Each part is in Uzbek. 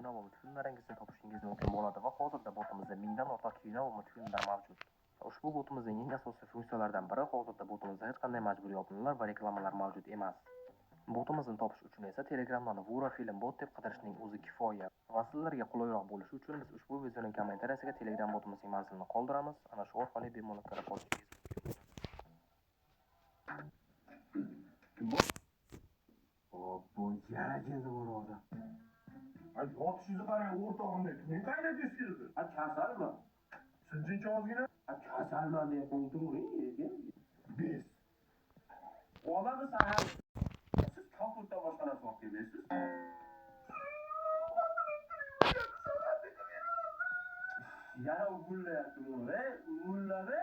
kino va multfilmlaringizni topishingiz mumkin bo'ladi va hozirda botimizda mingdan ortiq kino va multfilmlar mavjud. Ushbu botimizning eng asosiy funksiyalaridan biri hozirda botimizda hech qanday majburiy yopinlar va reklamalar mavjud emas. Botimizni topish uchun esa Telegramdan Vura Film Bot deb qidirishning o'zi kifoya. Va sizlarga qulayroq bo'lishi uchun biz ushbu videoning kommentariyasiga Telegram botimizning manzilini qoldiramiz. Ana shu orqali bemalol kirib olishingiz mumkin. Bu yana keldi burada. Ay yotishingizni qarang o'rtog'imdek. Men qaynatingiz keldi? Kasalmi? Sinchingcha ozgina. Kasalman deb qo'ydim. Bez. Odamni sahar. Siz kompyuter boshqa narsa olib kelmaysiz. Yana ugulyapti bu. Ugulladi.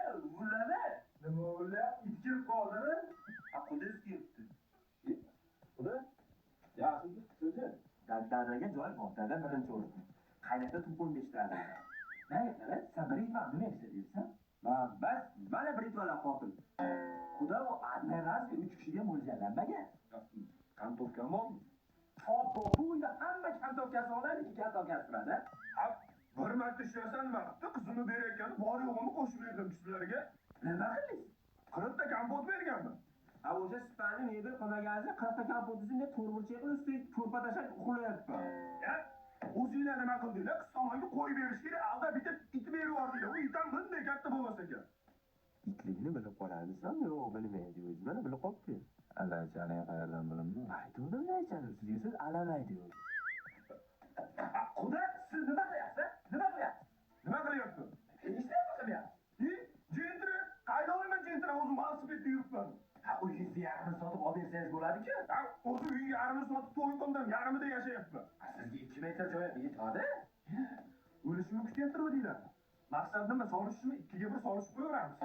Nima o'ylayapti? It kelib qoldimi? Qudiz kelibdi. Quda? Yaxshi so'zi. Dadaga joy bor. Dada birinchi o'rinda. Qaynota tuxum beshtiradi. Mana sen birinchi nima istaysan? Bas, mana birinchi qotil. Xudo u admirasi 3 kishiga mo'ljallanmagan. Kantovka bormi? Bunda hamma kantovkasi oladi, ikki kantovkasi turadi. Bir marta ishlasan nima qilibdi? Qizini berayotgani bor yo'g'ini qo'shib berdim sizlarga. Nima qildingiz? 40 ta kompot berganman. O'sha sipani mebel qilmagansiz, 40 ta kompotisinga to'rtburchak qilib ustiga ko'rpa tashlab uxlayapti. O'zinglar nima qildinglar? Qiz tomonga qo'yib berish kerak. Aldab bitib it berib yubordinglar. U it ham bunday katta bo'lmasa kerak. Itligini bilib qolarmisan? Yo'q, bilmaydi. O'zi mana bilib qolibdi. Alachani qayerdan bilimni? Aytuvdim aytadi. Siz alamaydi. Xudo, siz nima qilyapsiz? Nima qilyapsiz? Hech narsa qilmayapti. Jentri, qayda olaman jentri o'zim velosipedda yuribman. Uyingizni yarmini sotib olib bersangiz bo'lardi-ku. O'zi uyga yarmini sotib to'y qildim, yarmida yashayapman. Sizga 2 metr joy yetadi? O'lishimni kutyaptirmadinglar. Maqsad nima? Solishishmi? 2 ga 1 solishib qo'yaveramiz.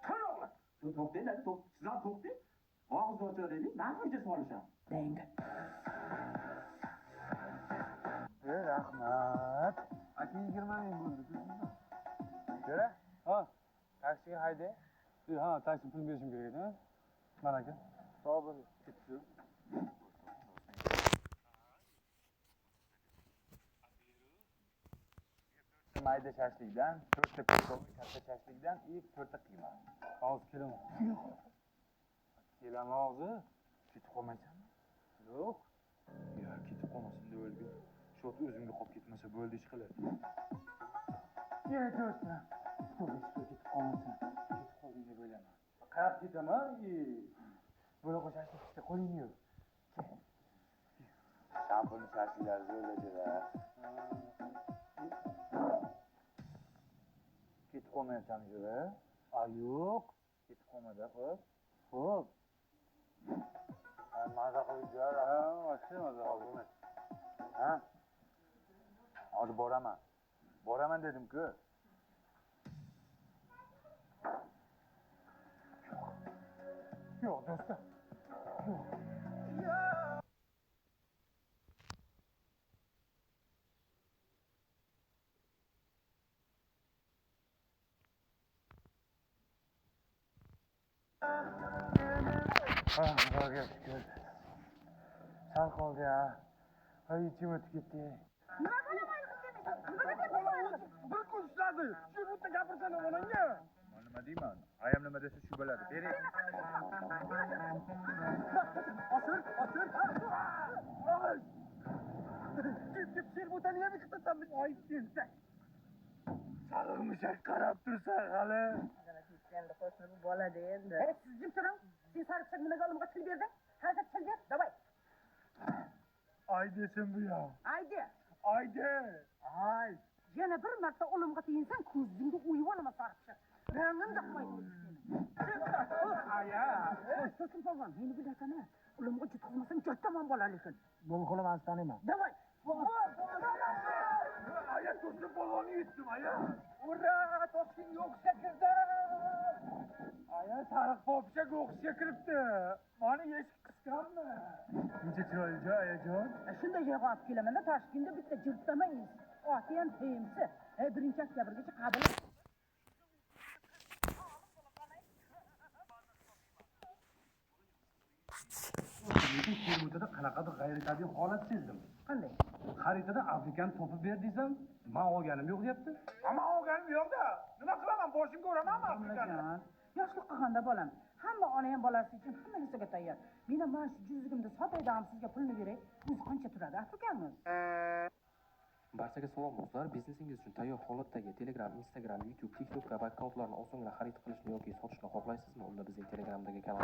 To'g'ri. To'xtanglar, sizlar to'xting. Og'izni ochaylik, naqlicha solishamiz. Dang. Rahmat. Aka 20 ming bo'ldi. Ko'ra? Ha, taksiga hayda. Ha, taksi pul berishim kerak edi. Mana aka. Sog' ketdi. Mayda shashlikdan 4 ta pishloq, katta shashlikdan 4 ta qiyma. Hozir kelaman. Kelaman hozir. Ketib qolmaysanmi? Yo'q. Ya, ketib qolmasin deb o'lgan. Shu o'zimga qolib ketmasa bo'ldi ish qiladi. Ketib qolmasin. Ketib qoldim deb o'ylaman. Qarab ketaman. Bo'la qo'shashni ishda qo'ling yo'q. Shampun shashliklar zo'rlaydi-da. Ketib qolmayapsanmi jo'ra? Yo'q. Ketib qolmadi, xo'p. Maza qilib jo'ra. Oshni maza qilib. Ha? Hozir boraman. Boraman dedim-ku. Yo'q, do'stlar. Xudoga shukr. Sal qoldi ya. Ichim o'tib ketdi. Nima qilaman qilmaysan? Bir kun ishladi. Shu yerda gapirsana onangga. Nima deyman? Ayam nima desa shu bo'ladi. Bering. Osir. Kip serbotan yana qitasanmi? Oyib kelsa. Sarg'mishak qarab tursa hali. Endi qo'shni bu bo'ladi endi. Siz jim turing. Sen sarg'ishak nimaga olimga til berding? Hozir til ber, davay. Ay desam bu ya. Aydi. Ay. Yana bir marta olimga teginsan, ko'zingga o'yib olaman sarg'ishak. Rangim yoqmaydi. Aya. So'kin polvon, meni bilasana. Olimga yutqizmasam jottaman bo'lar lekin. Buni qo'laman taniyman. Davay. Aya to'sib polvonni yutdim aya. Ura, toshkent o'xshakirdi. Aya sariq popchaga o'xshga kiribdi. Mana eshik qisqanmi? Necha chiroyli joy ayajon. Shunday joyga olib kelaman-da, Toshkentda bitta jirtamaymiz. Oti ham teyimsiz. Birinchi oktyabrgacha qabul. Lekin Termizda qanaqadir g'ayritabiiy holat sezdim. Qanday? Xaritada Afrikani topib ber desam, men olganim yo'q deyapti. Ama olganim yo'q-da. Nima qilaman? Boshimga uramanmi Afrikani? Domlajon, yoshlik qilganda bolam, hamma ona ham bolasi uchun hamma narsaga tayyor. Meni mana shu juzligimda sotayda ham sizga pulni beray. O'zi qancha turadi Afrikamiz? Barchaga salom do'stlar. Biznesingiz uchun tayyor holatdagi Telegram, Instagram, YouTube, TikTok kabi akkauntlarni osongina xarid qilishni yoki sotishni xohlaysizmi? Unda bizning Telegramdagi kanal